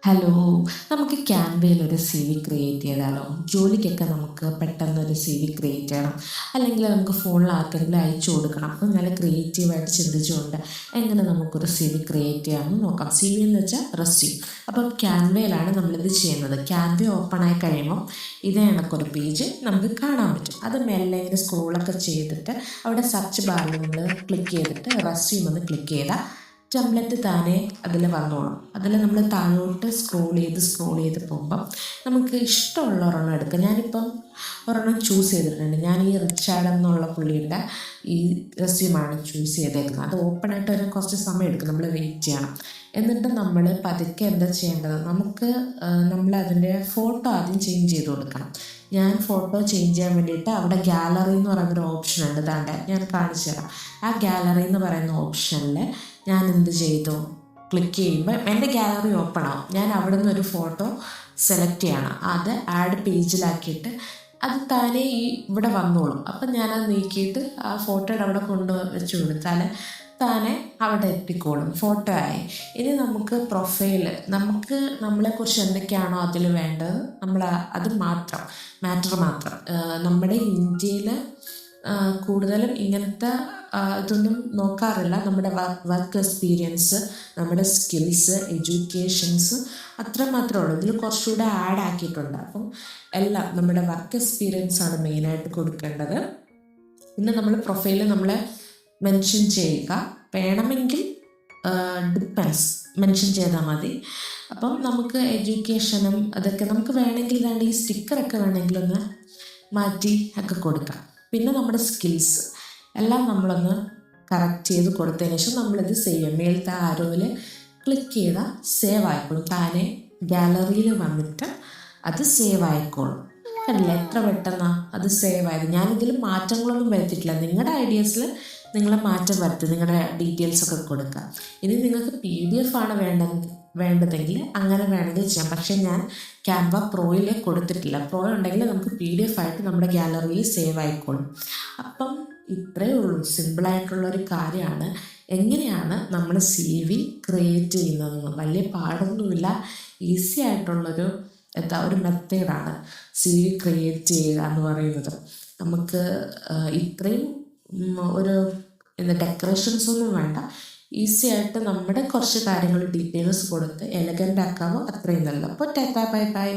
Hello, നമുക്ക് ക്യാൻവയിൽ ഒരു C we create ചെയ്താലോ? ജോലിക്കൊക്കെ നമുക്ക് പെട്ടെന്നൊരു സി വി ക്രിയേറ്റ് ചെയ്യണം, അല്ലെങ്കിൽ നമുക്ക് ഫോണിൽ ആർക്കെങ്കിലും അയച്ചു കൊടുക്കണം. അപ്പം നല്ല ക്രിയേറ്റീവായിട്ട് ചിന്തിച്ചുകൊണ്ട് എങ്ങനെ നമുക്കൊരു സി വി ക്രിയേറ്റ് ചെയ്യാമെന്ന് നോക്കാം. സി വി എന്ന് വെച്ചാൽ റെസ്യൂം. അപ്പം ക്യാൻവയിലാണ് നമ്മളിത് ചെയ്യുന്നത്. ക്യാൻവ ഓപ്പൺ ആയി കഴിയുമ്പം ഇതേ കണക്കൊരു പേജ് നമുക്ക് കാണാൻ പറ്റും. അത് മെല്ലെ ഇങ്ങനെ സ്ക്രോളൊക്കെ ചെയ്തിട്ട് അവിടെ സെർച്ച് ബാറിൽ നമ്മൾ ക്ലിക്ക് ചെയ്തിട്ട് റെസ്യൂം എന്ന് ക്ലിക്ക് ചെയ്താൽ ടെംപ്ലേറ്റ് താനെ അതിൽ വന്നോളും. അതിൽ നമ്മൾ താഴോട്ട് സ്ക്രോൾ ചെയ്ത് പോകുമ്പം നമുക്ക് ഇഷ്ടമുള്ള ഒരെണ്ണം എടുക്കാം. ഞാനിപ്പം ഒരെണ്ണം ചൂസ് ചെയ്തിട്ടുണ്ട്. ഞാൻ ഈ റിച്ചാർഡ് എന്നുള്ള പുള്ളിയുടെ ഈ റെസ്യൂമാണ് ചൂസ് ചെയ്തേക്കുന്നത്. അത് ഓപ്പണായിട്ട് വരാൻ കുറച്ച് സമയം എടുക്കും, നമ്മൾ വെയിറ്റ് ചെയ്യണം. എന്നിട്ട് നമ്മൾ പതുക്കെ എന്താ ചെയ്യേണ്ടത്, നമ്മളതിൻ്റെ ഫോട്ടോ ആദ്യം ചേഞ്ച് ചെയ്ത് കൊടുക്കണം. ഞാൻ ഫോട്ടോ ചേഞ്ച് ചെയ്യാൻ വേണ്ടിയിട്ട് അവിടെ ഗാലറി എന്ന് പറയുന്നൊരു ഓപ്ഷൻ ഉണ്ട്. ദാണ്ടെ ഞാൻ കാണിച്ചു തരാം. ആ ഗാലറി എന്ന് പറയുന്ന ഓപ്ഷനിൽ ഞാൻ എന്ത് ചെയ്തു, ക്ലിക്ക് ചെയ്യുമ്പോൾ എൻ്റെ ഗാലറി ഓപ്പൺ ആവും. ഞാൻ അവിടെ നിന്നൊരു ഫോട്ടോ സെലക്ട് ചെയ്യണം. അത് ആഡ് പേജിലാക്കിയിട്ട് അത് താനെ ഇവിടെ വന്നോളും. അപ്പം ഞാനത് നീക്കിയിട്ട് ആ ഫോട്ടോയുടെ അവിടെ വെച്ച് കൊടുത്താൽ താനെ അവിടെ എത്തിക്കോളും, ഫോട്ടോ ആയി. ഇനി നമുക്ക് നമുക്ക് നമ്മളെക്കുറിച്ച് എന്തൊക്കെയാണോ അതിൽ വേണ്ടത് അത് മാറ്റർ മാത്രം. നമ്മുടെ ഇന്ത്യയിൽ കൂടുതലും ഇങ്ങനത്തെ ഇതൊന്നും നോക്കാറില്ല. നമ്മുടെ വർക്ക് എക്സ്പീരിയൻസ്, നമ്മുടെ സ്കിൽസ്, എഡ്യൂക്കേഷൻസ് അത്രമാത്രമേ ഉള്ളൂ. ഇതിൽ കുറച്ചുകൂടെ ആഡ് ആക്കിയിട്ടുണ്ട്. അപ്പം എല്ലാം നമ്മുടെ വർക്ക് എക്സ്പീരിയൻസ് ആണ് മെയിനായിട്ട് കൊടുക്കേണ്ടത്. പിന്നെ നമ്മൾ പ്രൊഫൈലിൽ നമ്മളെ മെൻഷൻ ചെയ്യുക. വേണമെങ്കിൽ ഡിപ്പെൻസ് മെൻഷൻ ചെയ്താൽ മതി. അപ്പം നമുക്ക് എഡ്യൂക്കേഷനും അതൊക്കെ നമുക്ക് വേണമെങ്കിൽ ഈ സ്റ്റിക്കറൊക്കെ വേണമെങ്കിൽ ഒന്ന് മാറ്റി ഒക്കെ കൊടുക്കാം. പിന്നെ നമ്മുടെ സ്കിൽസ് എല്ലാം നമ്മളൊന്ന് കറക്റ്റ് ചെയ്ത് കൊടുത്തതിന് ശേഷം നമ്മളിത് സേവ് ചെയ്യും. മേലത്തെ ആരോയിൽ ക്ലിക്ക് ചെയ്താൽ സേവ് ആയിക്കോളും. താനെ ഗാലറിയിൽ വന്നിട്ട് അത് സേവ് ആയിക്കോളും. അല്ല, എത്ര പെട്ടെന്നാണ് അത് സേവ് ആയത്. ഞാനിതിൽ മാറ്റങ്ങളൊന്നും വരുത്തിയിട്ടില്ല. നിങ്ങളുടെ ഐഡിയാസിൽ നിങ്ങൾ മാറ്റം വരുത്തി നിങ്ങളുടെ ഡീറ്റെയിൽസൊക്കെ കൊടുക്കുക. ഇനി നിങ്ങൾക്ക് PDF ആണ് വേണ്ടതെങ്കിൽ അങ്ങനെ വേണമെങ്കിൽ ചെയ്യാം. പക്ഷേ ഞാൻ ക്യാൻവ പ്രോയിൽ കൊടുത്തിട്ടില്ല. പ്രോ ഉണ്ടെങ്കിൽ നമുക്ക് PDF ആയിട്ട് നമ്മുടെ ഗാലറിയിൽ സേവ് ആയിക്കോളും. അപ്പം ഇത്രയേ ഉള്ളൂ, സിമ്പിളായിട്ടുള്ളൊരു കാര്യമാണ്. എങ്ങനെയാണ് നമ്മൾ CV ക്രിയേറ്റ് ചെയ്യുന്നതെന്ന് വലിയ പാടൊന്നുമില്ല. ഈസി ആയിട്ടുള്ളൊരു ഒരു മെത്തേഡാണ് CV ക്രിയേറ്റ് ചെയ്യുക എന്ന് പറയുന്നത്. നമുക്ക് ഇത്രയും ഒരു ഡെക്കറേഷൻസ് ഒന്നും വേണ്ട. ഈസി ആയിട്ട് നമ്മുടെ കുറച്ച് കാര്യങ്ങൾ ഡീറ്റെയിൽസ് കൊടുത്ത് എലഗൻ്റ് ആക്കാമോ, അത്രയും നല്ലത്. അപ്പോൾ ടാറ്റാ, ബൈ ബൈ.